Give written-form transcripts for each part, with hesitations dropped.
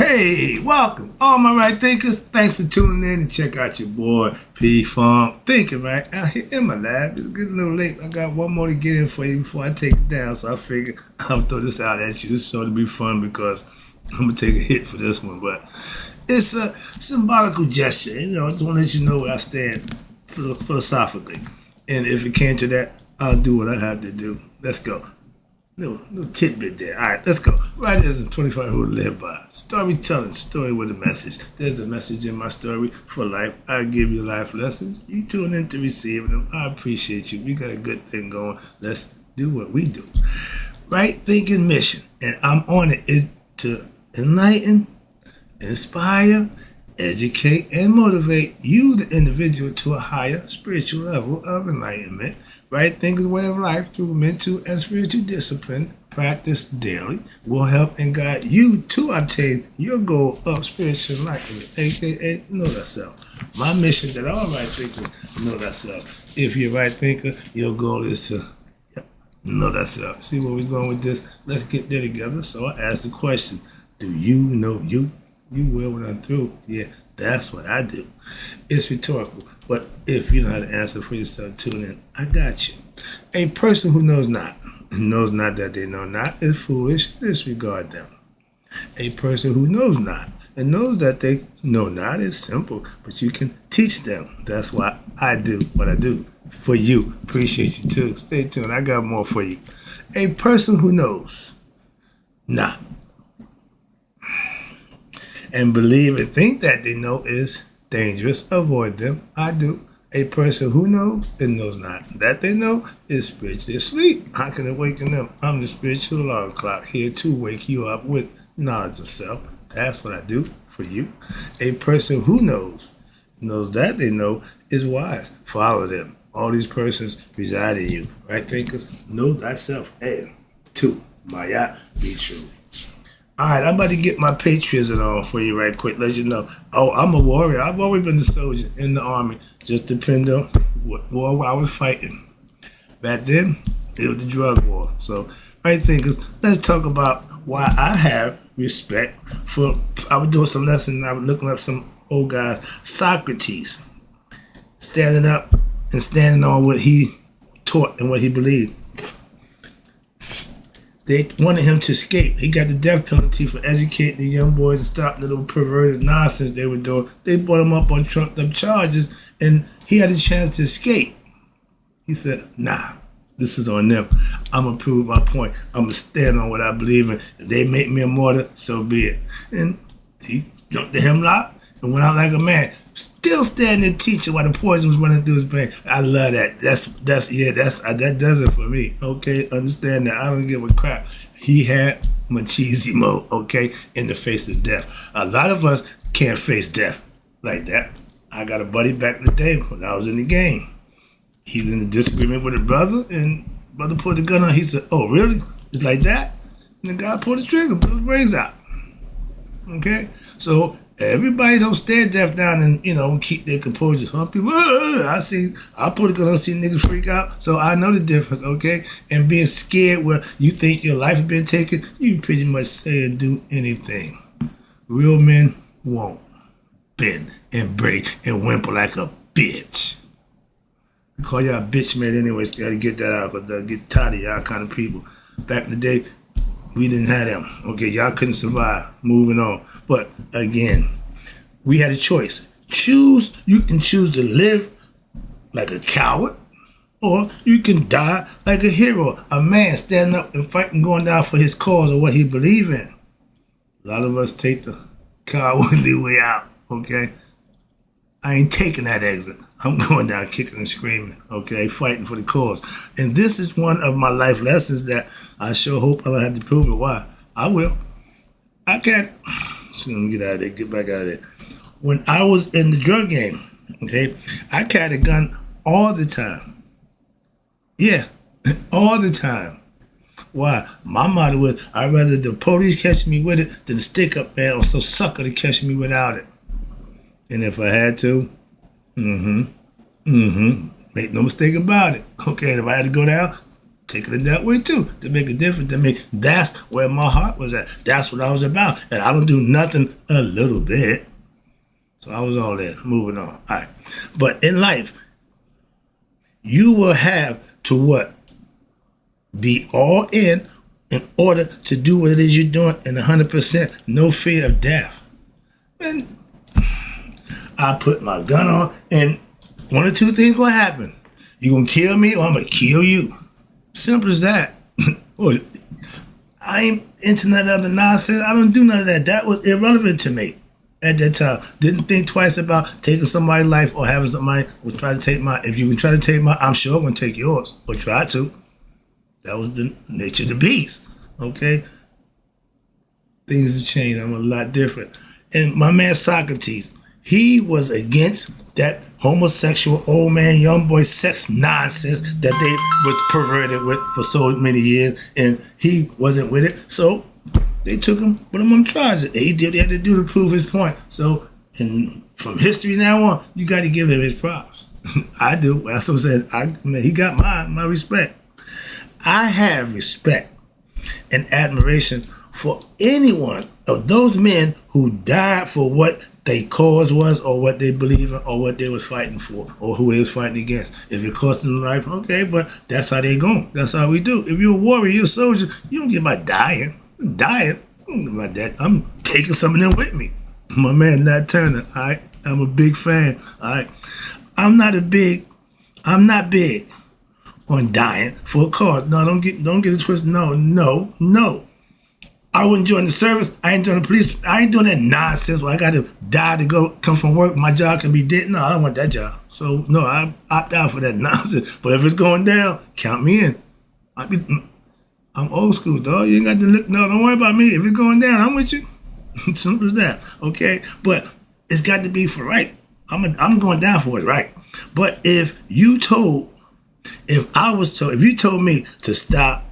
Hey, welcome, all my right thinkers. Thanks for tuning in and check out your boy P Funk Thinking Right out here in my lab. It's getting a little late. I got one more to get in for you before I take it down. So I figured I'll throw this out at you. This is sure to be fun because I'm gonna take a hit for this one, but it's a symbolical gesture. I just want to let you know where I stand philosophically. And if it came to that, I'll do what I have to do. Let's go. Little tidbit there. All right, let's go. Right, there's a 25 who live by. Storytelling, story with a message. There's a message in my story for life. I give you life lessons. You tune in to receive them. I appreciate you. We got a good thing going. Let's do what we do. Right thinking mission, and I'm on it, is to enlighten, inspire, educate, and motivate you, the individual, to a higher spiritual level of enlightenment. Right thinking way of life through mental and spiritual discipline practiced daily will help and guide you to obtain your goal of spiritual enlightenment, aka know thyself. My mission that all right thinkers know thyself. If you're a right thinker, your goal is to know thyself. See where we're going with this? Let's get there together. So I asked the question, do you know you? You will when I'm through. Yeah, that's what I do. It's rhetorical, but if you know how to answer for yourself, tune in. I got you. A person who knows not that they know not is foolish. Disregard them. A person who knows not and knows that they know not is simple, but you can teach them. That's why I do what I do for you. Appreciate you too. Stay tuned. I got more for you. A person who knows not and believe and think that they know is dangerous. Avoid them. I do. A person who knows and knows not that they know is spiritually asleep. How can it waken them? I'm the spiritual alarm clock here to wake you up with knowledge of self. That's what I do for you. A person who knows that they know is wise. Follow them. All these persons reside in you. Right thinkers, know thyself. And two, Maya, be true. All right, I'm about to get my patriotism on for you right quick. Let you know. Oh, I'm a warrior. I've always been a soldier in the army. Just depend on what war I was fighting. Back then, it was the drug war. So, right thinkers, let's talk about why I have respect for. I was doing some lessons. I was looking up some old guys. Socrates, standing up and standing on what he taught and what he believed. They wanted him to escape. He got the death penalty for educating the young boys and stopping the little perverted nonsense they were doing. They brought him up on trumped up charges, and he had a chance to escape. He said, nah, this is on them. I'm going to prove my point. I'm going to stand on what I believe in. If they make me a martyr, so be it. And he jumped the hemlock and went out like a man. Still standing there teaching while the poison was running through his brain. I love that. That does it for me. Okay, understand that. I don't give a crap. He had machismo, okay, in the face of death. A lot of us can't face death like that. I got a buddy back in the day when I was in the game. He was in a disagreement with a brother, and brother pulled the gun on. He said, "Oh, really? It's like that?" And the guy pulled the trigger, blew his brains out. Okay, so. Everybody don't stare deaf down and, keep their composure. Some people, I put a gun on, see niggas freak out. So I know the difference, okay? And being scared where you think your life has been taken, you pretty much say and do anything. Real men won't bend and break and whimper like a bitch. We call y'all bitch man anyways. Got to get that out because I get tired of y'all kind of people. Back in the day, we didn't have them. Okay, y'all couldn't survive. Moving on. But again, we had a choice. You can choose to live like a coward, or you can die like a hero. A man standing up and fighting, going down for his cause or what he believes in. A lot of us take the cowardly way out, okay? I ain't taking that exit. I'm going down kicking and screaming, okay, fighting for the cause. And this is one of my life lessons that I sure hope I don't have to prove it. Why? I will. I can't. So let me get out of there, get back out of there. When I was in the drug game, okay, I carried a gun all the time. Yeah, all the time. Why? My motto was, I'd rather the police catch me with it than the stick-up man or some sucker to catch me without it. And if I had to, make no mistake about it. Okay, if I had to go down, taking it that way too, to make a difference to me. That's where my heart was at. That's what I was about. And I don't do nothing a little bit. So I was all in, moving on. All right. But in life, you will have to what? Be all in order to do what it is you're doing, and 100%, no fear of death. And I put my gun on, and one or two things gonna happen. You're gonna kill me, or I'm gonna kill you. Simple as that. I ain't into none of that other nonsense. I don't do none of that. That was irrelevant to me at that time. Didn't think twice about taking somebody's life or having somebody who try to take mine. If you can try to take mine, I'm sure I'm gonna take yours, or try to. That was the nature of the beast. Okay? Things have changed. I'm a lot different. And my man Socrates, he was against that homosexual old man, young boy sex nonsense that they was perverted with for so many years, and he wasn't with it. So they took him, put him on trial. He had to do to prove his point. So, and from history now on, you got to give him his props. I do. That's what I'm saying. He got my respect. I have respect and admiration for anyone of those men who died for what their cause was, or what they believe in, or what they was fighting for, or who they was fighting against. If it cost them life, okay, but that's how they go. That's how we do. If you're a warrior, you're a soldier, you don't get about dying. I don't get about that. I'm taking some of them with me. My man, Nat Turner, all right? I'm a big fan, all right? I'm not big on dying for a cause. No, don't get it twisted. No. I wouldn't join the service. I ain't joining the police. I ain't doing that nonsense where I got to die to come from work. My job can be dead. No, I don't want that job. So, no, I opt out for that nonsense. But if it's going down, count me in. I'm old school, dog. You ain't got to look. No, don't worry about me. If it's going down, I'm with you. Simple as that, okay? But it's got to be for right. I'm going down for it, right? But if you told me to stop,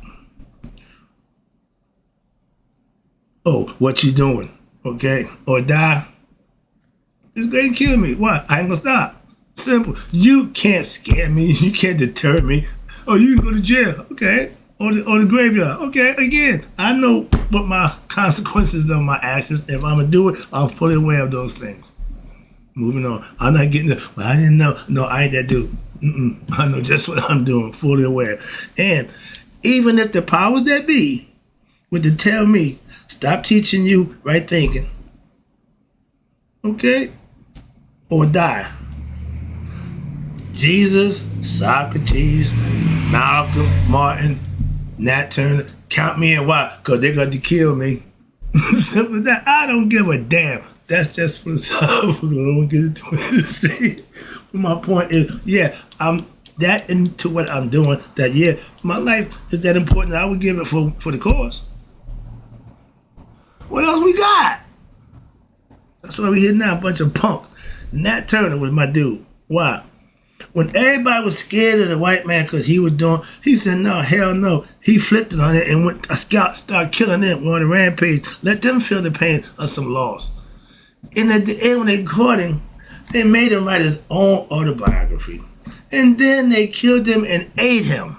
what you doing, okay, or die, it's going to kill me. Why? I ain't going to stop. Simple. You can't scare me. You can't deter me. Oh, you can go to jail, okay, or the graveyard, okay. Again, I know what my consequences of my actions. If I'm going to do it, I'm fully aware of those things. Moving on. I'm not getting it. Well, I didn't know. No, I ain't that dude. I know just what I'm doing, fully aware. And even if the powers that be were to tell me, stop teaching you right thinking, okay, or die. Jesus, Socrates, Malcolm, Martin, Nat Turner, count me in. Why? Because they're going to kill me. Simple as that. I don't give a damn. That's just philosophical. I don't get it twisted. My point is, I'm that into what I'm doing that, my life is that important that I would give it for the cause. What else we got? That's why we here now, a bunch of punks. Nat Turner was my dude. Why? When everybody was scared of the white man because he said, no, hell no. He flipped it on it and went a scout, started killing them on a rampage. Let them feel the pain of some loss. And at the end, when they caught him, they made him write his own autobiography. And then they killed him and ate him.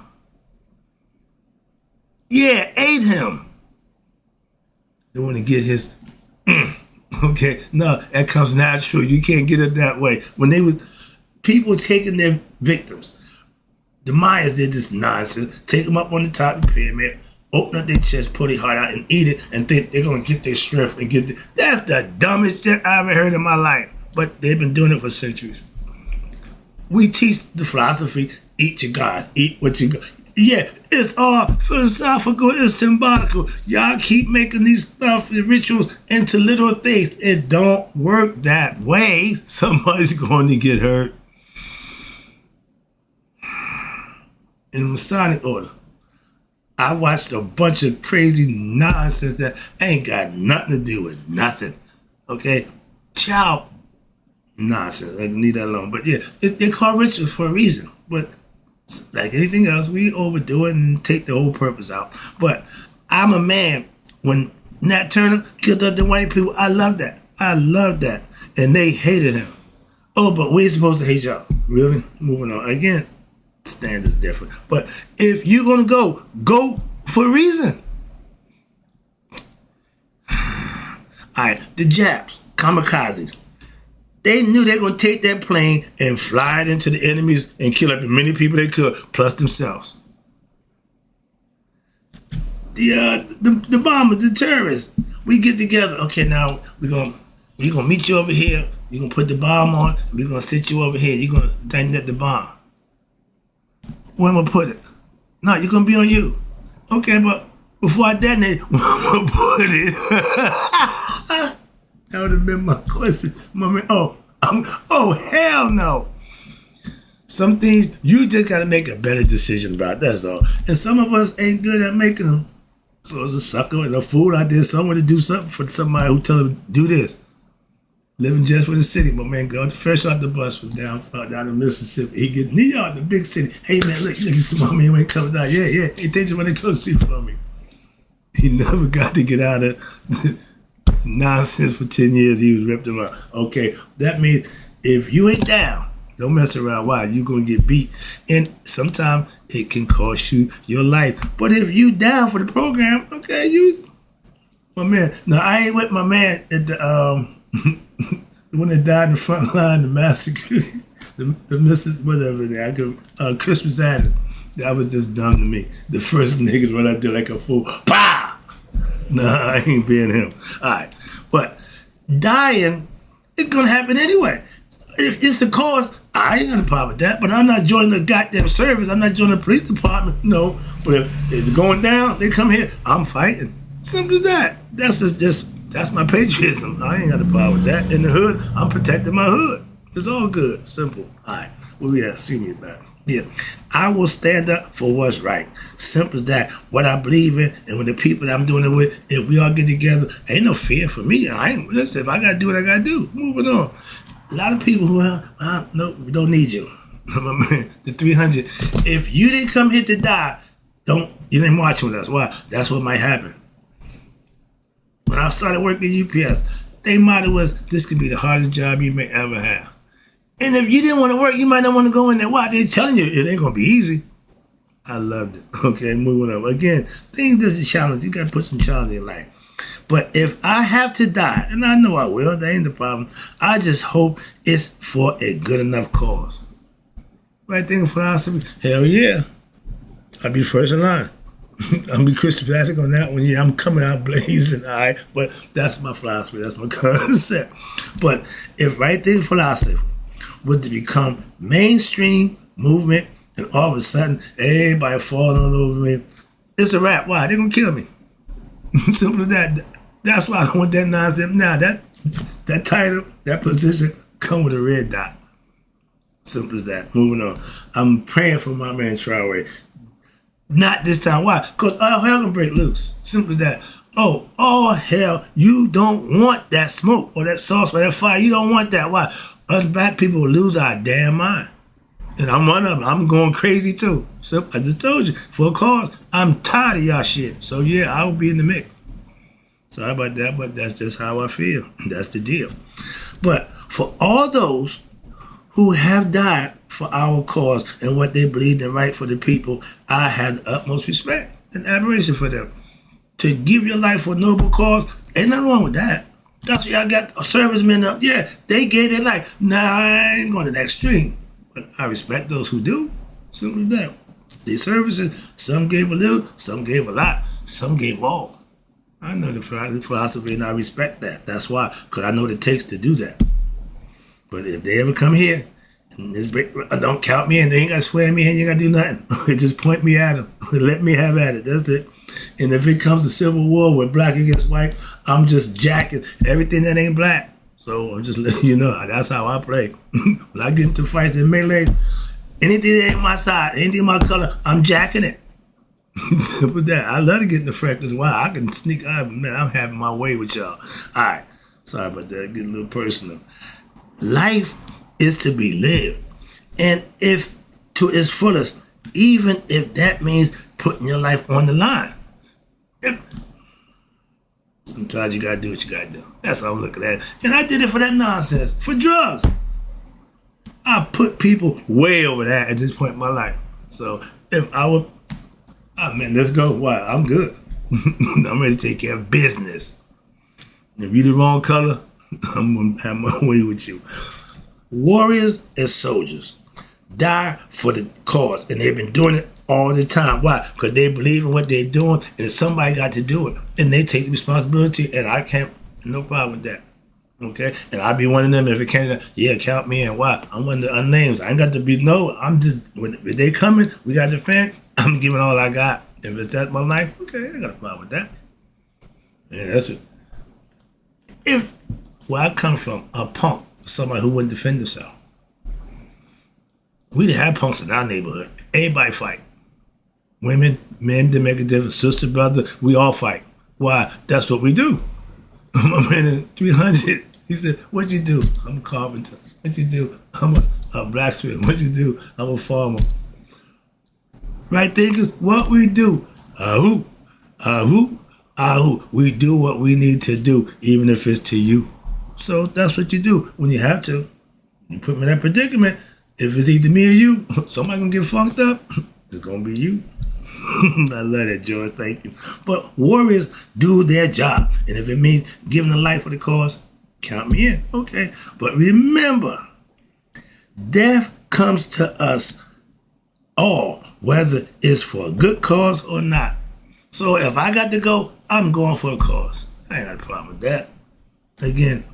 Yeah, ate him. They want to get his, okay, no, that comes natural. You can't get it that way. When people taking their victims, the Mayans did this nonsense, take them up on the top of the pyramid, open up their chest, pull their heart out and eat it, and think they're going to get their strength and that's the dumbest shit I ever heard in my life. But they've been doing it for centuries. We teach the philosophy, eat your gods, eat what you got. Yeah, it's all philosophical, it's symbolical. Y'all keep making these stuff and rituals into little things. It don't work that way. Somebody's going to get hurt. In the Masonic order, I watched a bunch of crazy nonsense that ain't got nothing to do with nothing. Okay? Child nonsense. I leave that alone. But they're called rituals for a reason. But like anything else, we overdo it and take the whole purpose out. But I'm a man. When Nat Turner killed up the white people, I love that. And they hated him. Oh, but we're supposed to hate y'all. Really? Moving on. Again, standards different. But if you're gonna go for a reason. Alright, the Japs, kamikazes. They knew they were gonna take that plane and fly it into the enemies and kill up as many people they could, plus themselves. The bombers, the terrorists, we get together. Okay, now we're gonna meet you over here. You're gonna put the bomb on. We're gonna sit you over here. You're gonna detonate the bomb. Where am I gonna put it? No, you're gonna be on you. Okay, but before I detonate, where am I gonna put it? That would have been my question. My man, oh hell no. Some things you just gotta make a better decision about. That's all. And some of us ain't good at making them. So it's a sucker and a fool out there somewhere to do something for somebody who tell them do this. Living just for the city, my man got fresh out the bus from down in Mississippi. He get New York, the big city. Hey man, look, you see my man when he comes down. Yeah. He takes you when they come see for me. He never got to get out of nonsense for 10 years. He was ripped him out. Okay, that means if you ain't down, don't mess around. Why? You're going to get beat. And sometimes it can cost you your life. But if you down for the program, okay, my man. Now, I ain't with my man at the when they died in the front line, the massacre, the Mrs. whatever, Christmas Adams. That was just dumb to me. The first niggas when I did like a fool. Pow! Nah, I ain't being him. All right. But dying is going to happen anyway. If it's the cause, I ain't got a problem with that. But I'm not joining the goddamn service. I'm not joining the police department. No. But if it's going down, they come here, I'm fighting. Simple as that. That's that's my patriotism. I ain't got a problem with that. In the hood, I'm protecting my hood. It's all good. Simple. All right. Where we at? See me back. Yeah. I will stand up for what's right. Simple as that. What I believe in and with the people that I'm doing it with, if we all get together, ain't no fear for me. Listen, if I got to do what I got to do, moving on. A lot of people who no, we don't need you. The 300. If you didn't come here to die, you didn't march with us. Why? That's what might happen. When I started working at UPS, their motto was, this could be the hardest job you may ever have. And if you didn't want to work, you might not want to go in there. Why? They're telling you it ain't going to be easy. I loved it. Okay, moving on. Again, things that's a challenge. You got to put some challenge in your life. But if I have to die, and I know I will, that ain't the problem, I just hope it's for a good enough cause. Right thing of philosophy? Hell yeah. I'll be first in line. I'll be Christian Classic on that one. Yeah, I'm coming out blazing, all right? But that's my philosophy. That's my concept. But if right thing philosophy was to become mainstream movement and all of a sudden everybody falling all over me, it's a wrap. Why? They're going to kill me. Simple as that. That's why I don't want that nonsense. Now, that title, that position, come with a red dot. Simple as that. Moving on. I'm praying for my man Traore. Not this time. Why? Because all hell can break loose. Simple as that. Oh, all hell, you don't want that smoke or that sauce or that fire. You don't want that. Why? Us black people will lose our damn mind. And I'm one of them. I'm going crazy too. So I just told you, for a cause, I'm tired of y'all shit. So yeah, I will be in the mix. Sorry about that, but that's just how I feel. That's the deal. But for all those who have died for our cause and what they believed in right for the people, I have the utmost respect and admiration for them. To give your life for a noble cause, ain't nothing wrong with that. That's why y'all got servicemen up. Yeah, they gave their life. Nah, I ain't going to the extreme. But I respect those who do. Simple as that. These services, some gave a little, some gave a lot, some gave all. I know the philosophy and I respect that. That's why, because I know what it takes to do that. But if they ever come here, and this break, don't count me in. They ain't got to swear me in. You ain't got to do nothing. Just point me at them. Let me have at it. That's it. And if it comes to civil war with black against white, I'm just jacking everything that ain't black. So I'm just letting you know, that's how I play. When I get into fights in melee, anything that ain't my side, anything my color, I'm jacking it. Simple that. I love to get in the fractures. Wow, I can sneak. I'm having my way with y'all. All right. Sorry about that. Get a little personal. Life is to be lived. And if to its fullest, even if that means putting your life on the line. Sometimes you got to do what you got to do. That's how I'm looking at it. And I did it for that nonsense. For drugs. I put people way over that at this point in my life. So if I would, man, let's go. Why? I'm good. I'm ready to take care of business. If you the wrong color, I'm gonna have my way with you. Warriors and soldiers die for the cause, and they've been doing it all the time. Why? Because they believe in what they're doing, and somebody got to do it, and they take the responsibility. And I can't, no problem with that. Okay, and I'll be one of them if it can't. Yeah, count me in. Why? I'm one of the unnames. I ain't got to be no. I'm just when they coming, we got the fan. I'm giving all I got. If it's that my life, okay, I ain't got a problem with that. Yeah, that's it. If where I come from, a punk, somebody who wouldn't defend himself. We didn't have punks in our neighborhood. Everybody fight. Women, men, didn't make a difference. Sister, brother, we all fight. Why? That's what we do. My man in 300, he said, what you do? I'm a carpenter. What you do? I'm a blacksmith. What you do? I'm a farmer. Right, thinkers? What we do? Ahoo, ahoo, ahoo. We do what we need to do, even if it's to you. So that's what you do when you have to. You put me in that predicament. If it's either me or you, somebody gonna get funked up. It's gonna be you. I love that, George. Thank you. But warriors do their job. And if it means giving a life for the cause, count me in. Okay. But remember, death comes to us all, whether it's for a good cause or not. So if I got to go, I'm going for a cause. I ain't got a problem with that. Again,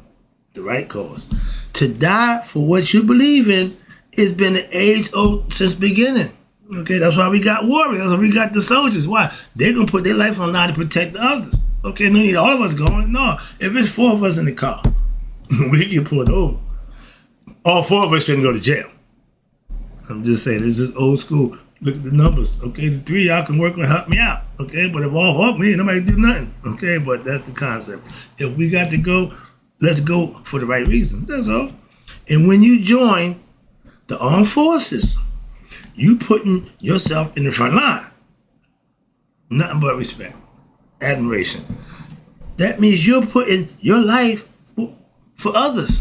the right cause. To die for what you believe in has been an age-old since beginning. Okay, that's why we got warriors. That's why we got the soldiers. Why? They're going to put their life on the line to protect the others. Okay, no need all of us going. No, if it's 4 of us in the car, we get pulled over. All 4 of us shouldn't go to jail. I'm just saying, this is old school. Look at the numbers. Okay, the 3 of y'all can work and help me out. Okay, but if all help me, nobody do nothing. Okay, but that's the concept. If we got to go, let's go for the right reason. That's all. And when you join the armed forces, you putting yourself in the front line. Nothing but respect, admiration. That means you're putting your life for others.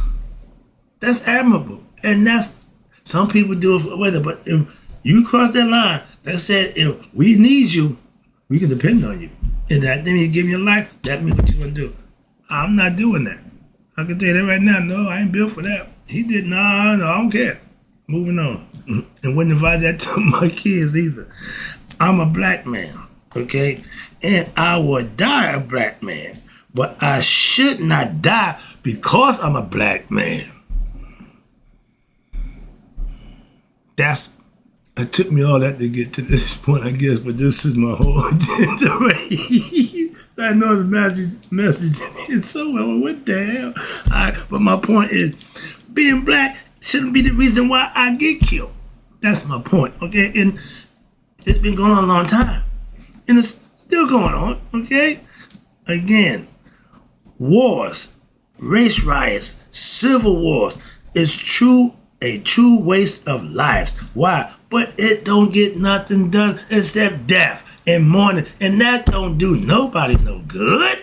That's admirable. And that's, some people do it for weather, but if you cross that line, that said, if we need you, we can depend on you. And that then you give your life, that means what you're going to do. I'm not doing that. I can tell you that right now. No, I ain't built for that. He did, no, I don't care. Moving on. And wouldn't advise that to my kids either. I'm a black man, okay? And I would die a black man. But I should not die because I'm a black man. It took me all that to get to this point, I guess, but this is my whole agenda right. I know the message is somewhere. What the hell? All right, but my point is, being black shouldn't be the reason why I get killed. That's my point, okay? And it's been going on a long time. And it's still going on, okay? Again, wars, race riots, civil wars is a true waste of lives. Why? But it don't get nothing done except death and mourning. And that don't do nobody no good.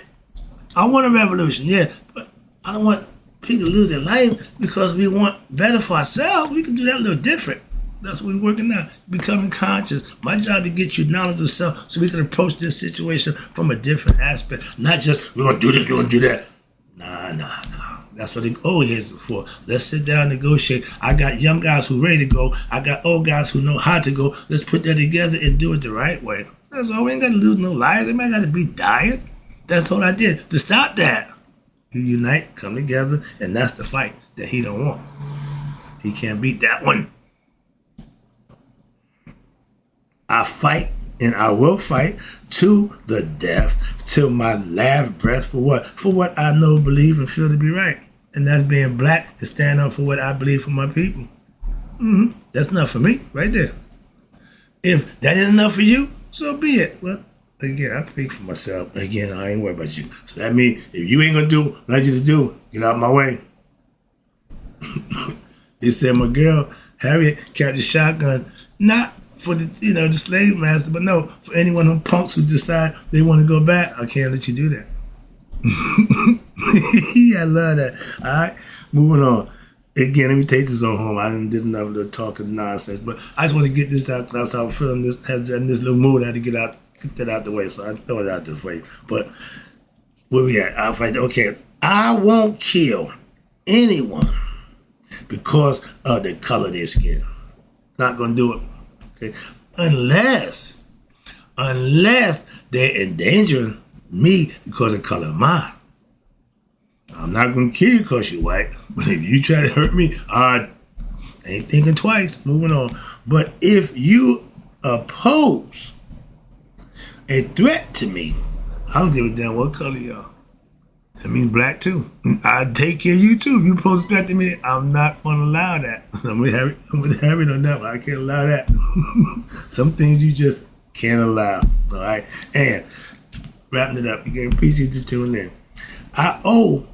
I want a revolution, yeah, but I don't want people to lose their life because we want better for ourselves. We can do that a little different. That's what we're working on, becoming conscious. My job to get you knowledge of self so we can approach this situation from a different aspect. Not just, we're going to do this, we're going to do that. Nah. That's what the old heads are for. Let's sit down and negotiate. I got young guys who ready to go. I got old guys who know how to go. Let's put that together and do it the right way. That's all. We ain't got to lose no lives. We ain't got to be dying. That's all I did to stop that. You unite, come together, and that's the fight that he don't want. He can't beat that one. I fight and I will fight to the death, till my last breath for what? For what I know, believe, and feel to be right. And that's being black and stand up for what I believe for my people. That's enough for me, right there. If that isn't enough for you, so be it. Well, again, I speak for myself. Again, I ain't worried about you. So that means if you ain't gonna do what I need you to do, get out of my way. They said my girl, Harriet, carried the shotgun, not for the slave master, but no, for anyone who punks who decide they want to go back. I can't let you do that. I love that. All right, moving on. Again, let me take this on home. I didn't did enough of the talking nonsense, but I just want to get this out. That's how I'm feeling. This has in this little mood. I had to get that out the way. So I throw it out this way. But where we at? I'll fight. Okay, I won't kill anyone because of the color of their skin. Not gonna do it. Okay, unless they're endangering me because of the color of mine. I'm not gonna kill you because you're white, but if you try to hurt me, I ain't thinking twice. Moving on. But if you oppose a threat to me, I don't give a damn what color you are. That means black too. I take care of you too. If you pose a threat to me, I'm not gonna allow that. I'm gonna have it on that one. I can't allow that. Some things you just can't allow. All right. And wrapping it up, again, appreciate you tuning in. I owe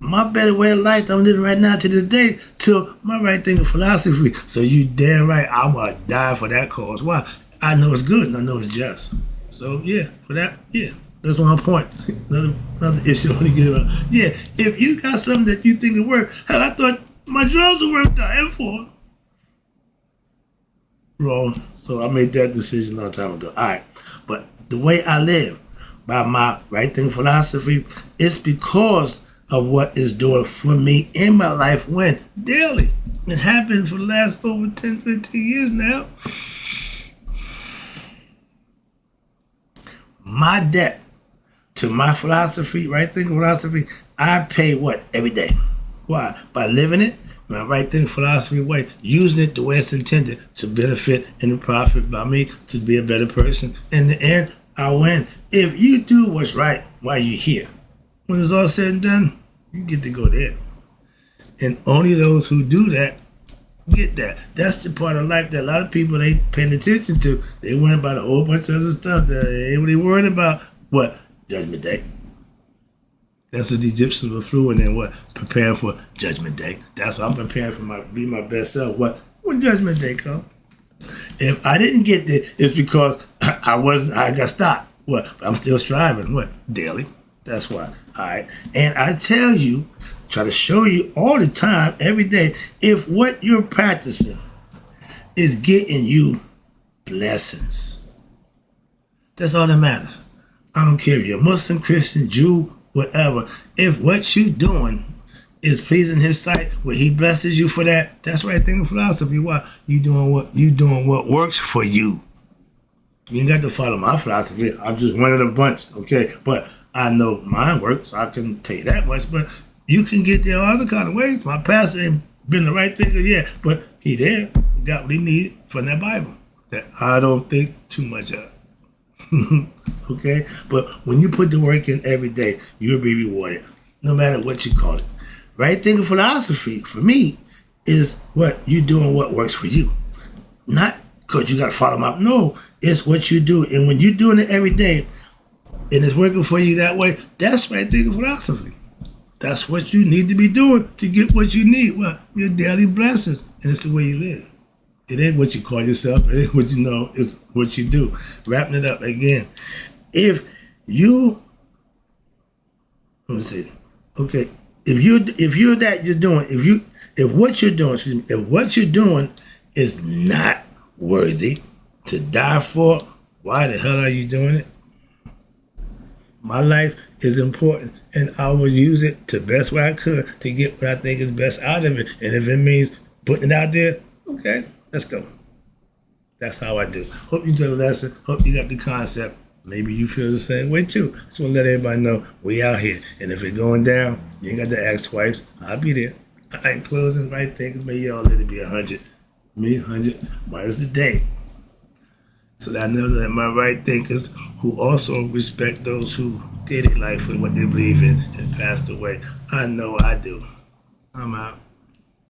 my better way of life that I'm living right now to this day to my right thinking philosophy. So you damn right I'm gonna die for that cause. Why? I know it's good and I know it's just. So yeah, for that, yeah. That's my point. Another issue I want to get around. Yeah, if you got something that you think will work, hell, I thought my drugs were worth dying for. Wrong. So I made that decision a long time ago. All right. But the way I live, by my right thinking philosophy, it's because of what it's doing for me in my life when daily. It happened for the last over 10, 15 years now. My debt to my philosophy, right thinking philosophy, I pay what? Every day. Why? By living it, my right thinking philosophy way, using it the way it's intended to benefit and profit by me to be a better person. In the end, I win. If you do what's right while you're here, when it's all said and done, you get to go there. And only those who do that get that. That's the part of life that a lot of people ain't paying attention to. They worry about a whole bunch of other stuff. They worried about what? Judgment Day. That's what the Egyptians were fluent in, what? Preparing for Judgment Day. That's what I'm preparing for be my best self. What? When Judgment Day comes. If I didn't get there, it's because I got stopped. What? But I'm still striving. What? Daily. That's why. All right. And I tell you, try to show you all the time, every day, if what you're practicing is getting you blessings. That's all that matters. I don't care if you're Muslim, Christian, Jew, whatever. If what you're doing is pleasing his sight, where he blesses you for that, that's right thinking philosophy. Why? You doing what works for you. You ain't got to follow my philosophy. I'm just one of the bunch, okay? But I know mine works, so I can tell you that much. But you can get there other kind of ways. My pastor ain't been the right thinker yet, but he there. He got what he needed from that Bible that I don't think too much of. Okay? But when you put the work in every day, you'll be rewarded, no matter what you call it. Right thinking philosophy, for me, is what you doing what works for you. Not because you got to follow them out. No, it's what you do. And when you're doing it every day, and it's working for you that way, that's right thinking philosophy. That's what you need to be doing to get what you need. Well, your daily blessings. And it's the way you live. It ain't what you call yourself. It ain't what you know. It's what you do. Wrapping it up again. If you, let me see. Okay. If what you're doing is not worthy to die for, why the hell are you doing it? My life is important, and I will use it the best way I could to get what I think is best out of it. And if it means putting it out there, okay, let's go. That's how I do. Hope you enjoyed the lesson. Hope you got the concept. Maybe you feel the same way too. Just want to let everybody know we out here. And if it's going down, you ain't got to ask twice. I'll be there. I ain't closing right thinkers. May y'all let it be 100. Me, 100 minus the day. So that I know that my right thinkers who also respect those who gave their life for what they believe in and passed away. I know I do. I'm out.